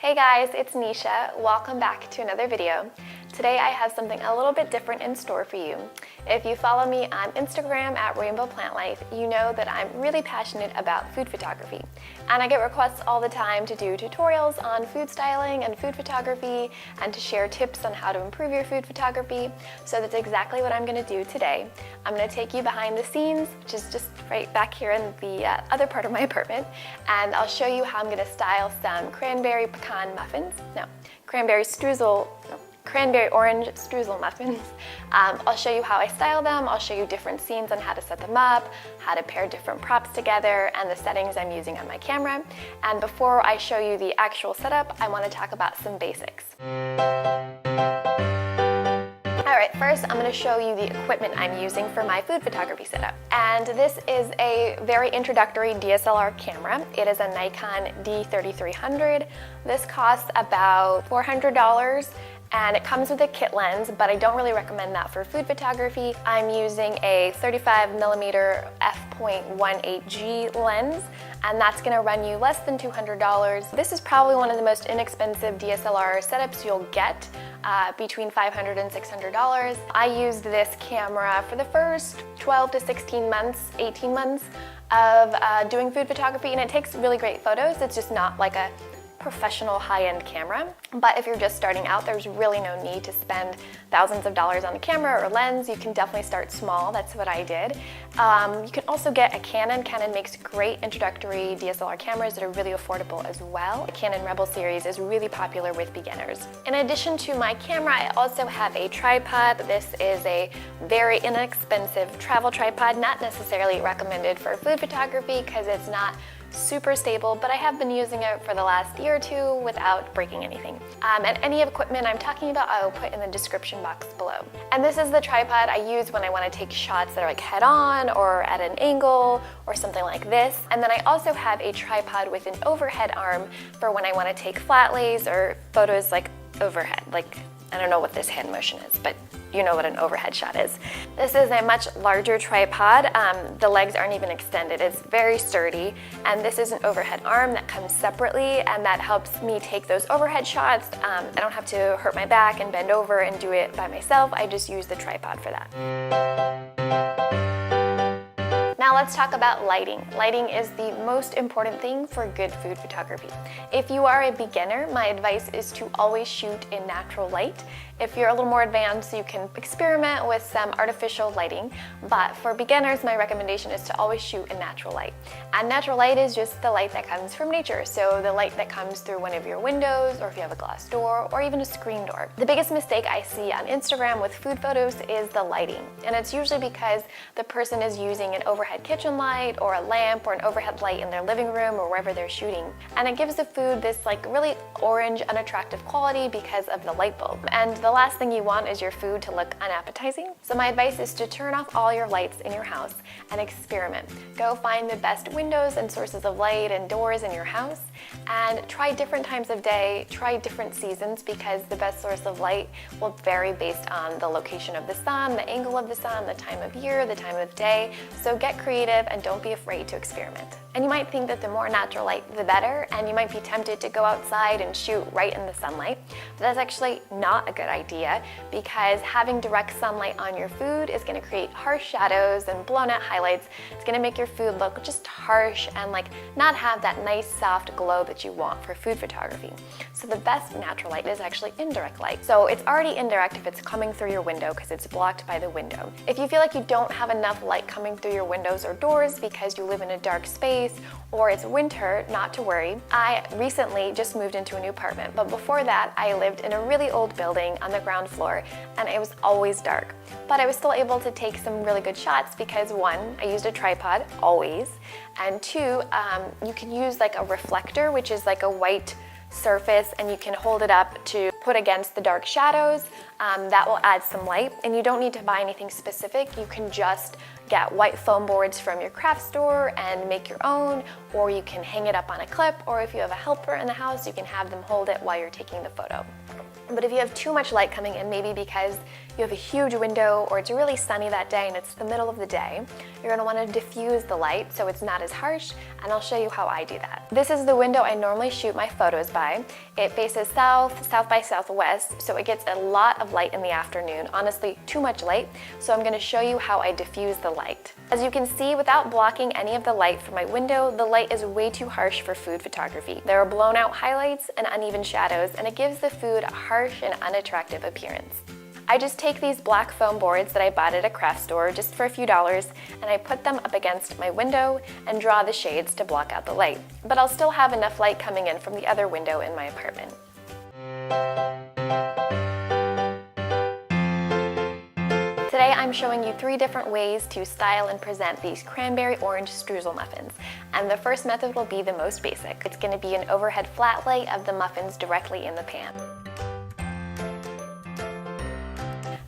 Hey guys, it's Nisha. Welcome back to another video. Today I have something a little bit different in store for you. If you follow me on Instagram at RainbowPlantLife, you know that I'm really passionate about food photography. And I get requests all the time to do tutorials on food styling and food photography and to share tips on how to improve your food photography. So that's exactly what I'm going to do today. I'm going to take you behind the scenes, which is just right back here in the other part of my apartment, and I'll show you how I'm going to style some cranberry orange streusel muffins. I'll show you how I style them, I'll show you different scenes on how to set them up, how to pair different props together, and the settings I'm using on my camera. And before I show you the actual setup, I want to talk about some basics. Alright, first I'm going to show you the equipment I'm using for my food photography setup. And this is a very introductory DSLR camera. It is a Nikon D3300. This costs about $400. And it comes with a kit lens, but I don't really recommend that for food photography. I'm using a 35mm f.18G lens, and that's gonna run you less than $200. This is probably one of the most inexpensive DSLR setups you'll get, between $500 and $600. I used this camera for the first 12 to 16 months, 18 months of doing food photography, and it takes really great photos. It's just not like a professional high-end camera. But if you're just starting out, there's really no need to spend thousands of dollars on a camera or lens. You can definitely start small. That's what I did. You can also get a Canon. Canon makes great introductory DSLR cameras that are really affordable as well. The Canon Rebel series is really popular with beginners. In addition to my camera, I also have a tripod. This is a very inexpensive travel tripod, not necessarily recommended for food photography because it's not super stable, but I have been using it for the last year or two without breaking anything. And any equipment I'm talking about, I will put in the description box below. And this is the tripod I use when I want to take shots that are like head-on or at an angle or something like this. And then I also have a tripod with an overhead arm for when I want to take flat lays or photos like overhead. Like, I don't know what this hand motion is, but you know what an overhead shot is. This is a much larger tripod. The legs aren't even extended. It's very sturdy. And this is an overhead arm that comes separately, and that helps me take those overhead shots. I don't have to hurt my back and bend over and do it by myself. I just use the tripod for that. Now let's talk about lighting. Lighting is the most important thing for good food photography. If you are a beginner, my advice is to always shoot in natural light. If you're a little more advanced, you can experiment with some artificial lighting, but for beginners, my recommendation is to always shoot in natural light. And natural light is just the light that comes from nature, so the light that comes through one of your windows, or if you have a glass door, or even a screen door. The biggest mistake I see on Instagram with food photos is the lighting, and it's usually because the person is using an overhead kitchen light, or a lamp, or an overhead light in their living room, or wherever they're shooting. And it gives the food this like really orange, unattractive quality because of the light bulb. And the last thing you want is your food to look unappetizing. So my advice is to turn off all your lights in your house and experiment. Go find the best windows and sources of light and doors in your house, and try different times of day, try different seasons, because the best source of light will vary based on the location of the sun, the angle of the sun, the time of year, the time of day. So get creative and don't be afraid to experiment. And you might think that the more natural light, the better, and you might be tempted to go outside and shoot right in the sunlight, but that's actually not a good idea, because having direct sunlight on your food is going to create harsh shadows and blown out highlights. It's going to make your food look just harsh and like not have that nice soft glow that you want for food photography. So the best natural light is actually indirect light. So it's already indirect if it's coming through your window because it's blocked by the window. If you feel like you don't have enough light coming through your windows or doors because you live in a dark space or it's winter, not to worry. I recently just moved into a new apartment, but before that I lived in a really old building on the ground floor, and it was always dark. But I was still able to take some really good shots because one, I used a tripod, always, and two, you can use like a reflector, which is like a white surface, and you can hold it up to put against the dark shadows. That will add some light, and you don't need to buy anything specific. You can just get white foam boards from your craft store and make your own, or you can hang it up on a clip, or if you have a helper in the house, you can have them hold it while you're taking the photo. But if you have too much light coming in, maybe because you have a huge window or it's really sunny that day and it's the middle of the day, you're gonna wanna diffuse the light so it's not as harsh, and I'll show you how I do that. This is the window I normally shoot my photos by. It faces south, south by southwest, so it gets a lot of light in the afternoon, honestly too much light, so I'm gonna show you how I diffuse the light. As you can see, without blocking any of the light from my window, the light is way too harsh for food photography. There are blown out highlights and uneven shadows, and it gives the food a harsh and unattractive appearance. I just take these black foam boards that I bought at a craft store just for a few dollars, and I put them up against my window and draw the shades to block out the light. But I'll still have enough light coming in from the other window in my apartment. Today I'm showing you 3 different ways to style and present these cranberry orange streusel muffins. And the first method will be the most basic. It's going to be an overhead flat lay of the muffins directly in the pan.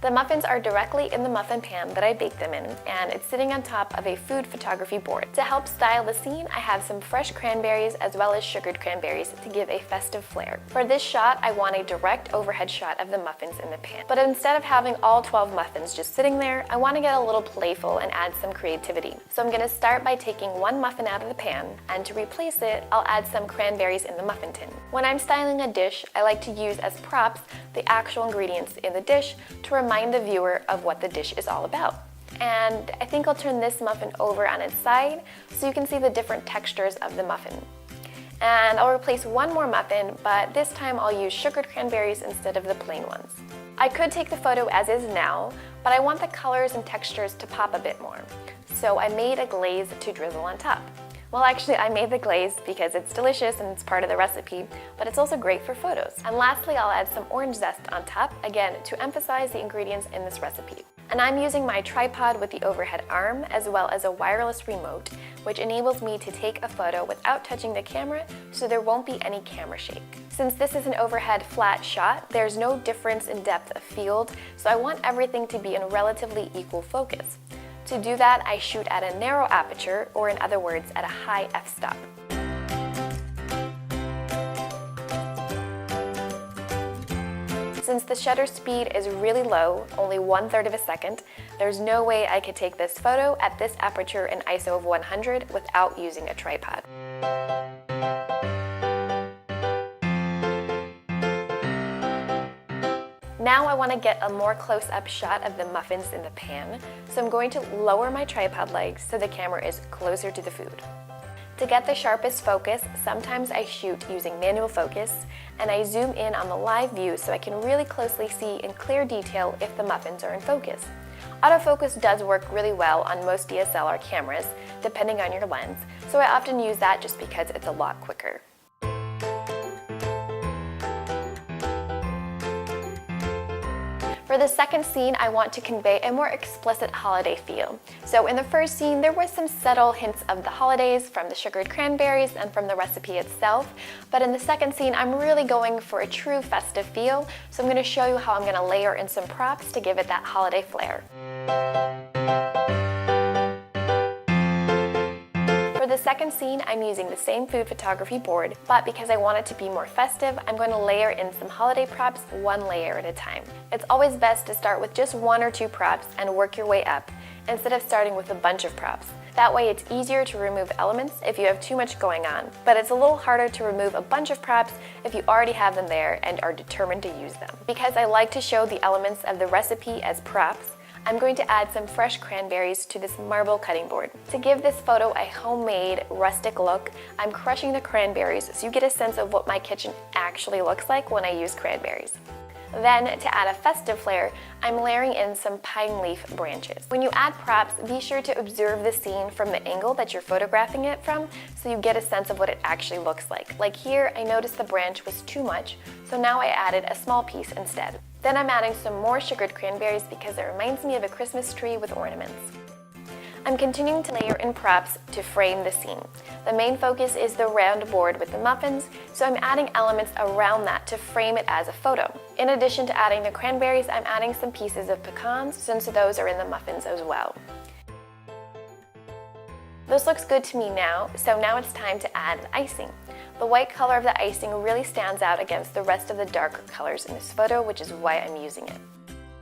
The muffins are directly in the muffin pan that I baked them in, and it's sitting on top of a food photography board. To help style the scene, I have some fresh cranberries as well as sugared cranberries to give a festive flair. For this shot, I want a direct overhead shot of the muffins in the pan. But instead of having all 12 muffins just sitting there, I want to get a little playful and add some creativity. So I'm going to start by taking one muffin out of the pan, and to replace it, I'll add some cranberries in the muffin tin. When I'm styling a dish, I like to use as props the actual ingredients in the dish to remind the viewer of what the dish is all about. And I think I'll turn this muffin over on its side so you can see the different textures of the muffin. And I'll replace one more muffin, but this time I'll use sugared cranberries instead of the plain ones. I could take the photo as is now, but I want the colors and textures to pop a bit more. So I made a glaze to drizzle on top. Well, actually, I made the glaze because it's delicious and it's part of the recipe, but it's also great for photos. And lastly, I'll add some orange zest on top, again, to emphasize the ingredients in this recipe. And I'm using my tripod with the overhead arm, as well as a wireless remote, which enables me to take a photo without touching the camera, so there won't be any camera shake. Since this is an overhead flat shot, there's no difference in depth of field, so I want everything to be in relatively equal focus. To do that, I shoot at a narrow aperture, or in other words, at a high f-stop. Since the shutter speed is really low, only 1/3 of a second, there's no way I could take this photo at this aperture and ISO of 100 without using a tripod. Now I want to get a more close-up shot of the muffins in the pan, so I'm going to lower my tripod legs so the camera is closer to the food. To get the sharpest focus, sometimes I shoot using manual focus, and I zoom in on the live view so I can really closely see in clear detail if the muffins are in focus. Autofocus does work really well on most DSLR cameras, depending on your lens, so I often use that just because it's a lot quicker. For the second scene, I want to convey a more explicit holiday feel. So in the first scene, there were some subtle hints of the holidays from the sugared cranberries and from the recipe itself, but in the second scene, I'm really going for a true festive feel, so I'm going to show you how I'm going to layer in some props to give it that holiday flair. For the second scene, I'm using the same food photography board, but because I want it to be more festive, I'm going to layer in some holiday props one layer at a time. It's always best to start with just 1 or 2 props and work your way up, instead of starting with a bunch of props. That way it's easier to remove elements if you have too much going on, but it's a little harder to remove a bunch of props if you already have them there and are determined to use them. Because I like to show the elements of the recipe as props, I'm going to add some fresh cranberries to this marble cutting board. To give this photo a homemade, rustic look, I'm crushing the cranberries so you get a sense of what my kitchen actually looks like when I use cranberries. Then, to add a festive flair, I'm layering in some pine leaf branches. When you add props, be sure to observe the scene from the angle that you're photographing it from so you get a sense of what it actually looks like. Like here, I noticed the branch was too much, so now I added a small piece instead. Then I'm adding some more sugared cranberries because it reminds me of a Christmas tree with ornaments. I'm continuing to layer in props to frame the scene. The main focus is the round board with the muffins, so I'm adding elements around that to frame it as a photo. In addition to adding the cranberries, I'm adding some pieces of pecans since those are in the muffins as well. This looks good to me now, so now it's time to add icing. The white color of the icing really stands out against the rest of the darker colors in this photo, which is why I'm using it.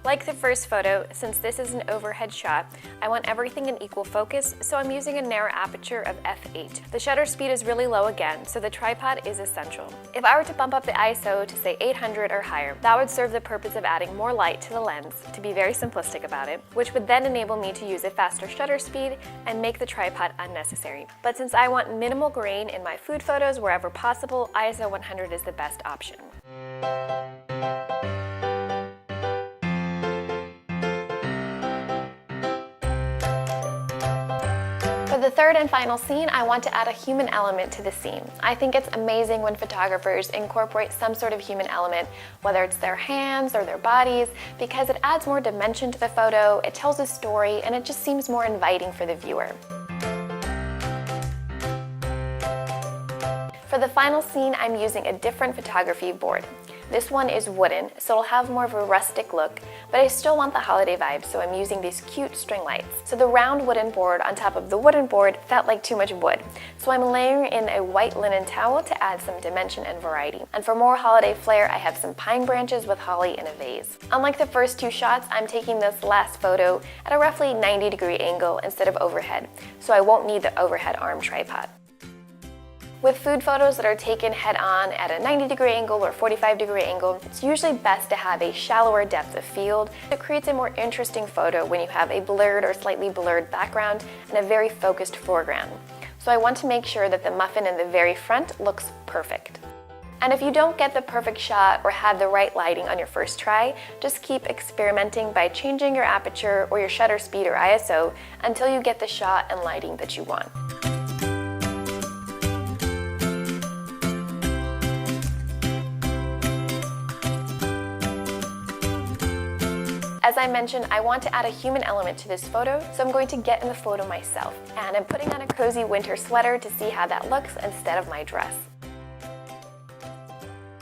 Like the first photo, since this is an overhead shot, I want everything in equal focus, so I'm using a narrow aperture of f8. The shutter speed is really low again, so the tripod is essential. If I were to bump up the ISO to say 800 or higher, that would serve the purpose of adding more light to the lens, to be very simplistic about it, which would then enable me to use a faster shutter speed and make the tripod unnecessary. But since I want minimal grain in my food photos wherever possible, ISO 100 is the best option. For the third and final scene, I want to add a human element to the scene. I think it's amazing when photographers incorporate some sort of human element, whether it's their hands or their bodies, because it adds more dimension to the photo, it tells a story, and it just seems more inviting for the viewer. For the final scene, I'm using a different photography board. This one is wooden, so it'll have more of a rustic look, but I still want the holiday vibe, so I'm using these cute string lights. So the round wooden board on top of the wooden board felt like too much wood, so I'm layering in a white linen towel to add some dimension and variety. And for more holiday flair, I have some pine branches with holly in a vase. Unlike the first two shots, I'm taking this last photo at a roughly 90-degree angle instead of overhead, so I won't need the overhead arm tripod. With food photos that are taken head-on at a 90-degree angle or 45-degree angle, it's usually best to have a shallower depth of field. It creates a more interesting photo when you have a blurred or slightly blurred background and a very focused foreground. So I want to make sure that the muffin in the very front looks perfect. And if you don't get the perfect shot or have the right lighting on your first try, just keep experimenting by changing your aperture or your shutter speed or ISO until you get the shot and lighting that you want. As I mentioned, I want to add a human element to this photo, so I'm going to get in the photo myself. And I'm putting on a cozy winter sweater to see how that looks instead of my dress.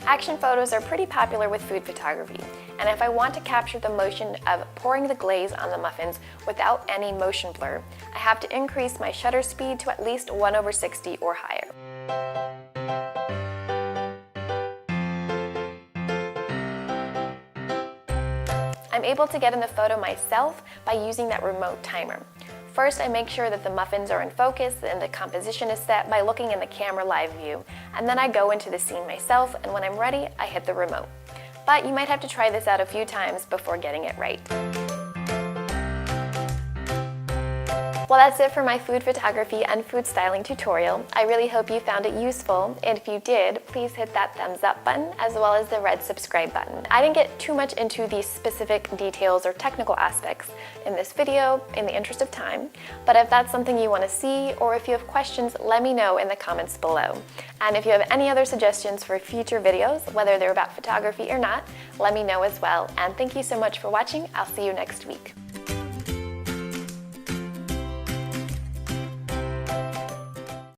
Action photos are pretty popular with food photography, and if I want to capture the motion of pouring the glaze on the muffins without any motion blur, I have to increase my shutter speed to at least 1/60 or higher. I'm able to get in the photo myself by using that remote timer. First, I make sure that the muffins are in focus and the composition is set by looking in the camera live view, and then I go into the scene myself, and when I'm ready, I hit the remote. But you might have to try this out a few times before getting it right. Well, that's it for my food photography and food styling tutorial. I really hope you found it useful, and if you did, please hit that thumbs up button as well as the red subscribe button. I didn't get too much into the specific details or technical aspects in this video in the interest of time, but if that's something you want to see or if you have questions, let me know in the comments below. And if you have any other suggestions for future videos, whether they're about photography or not, let me know as well. And thank you so much for watching. I'll see you next week.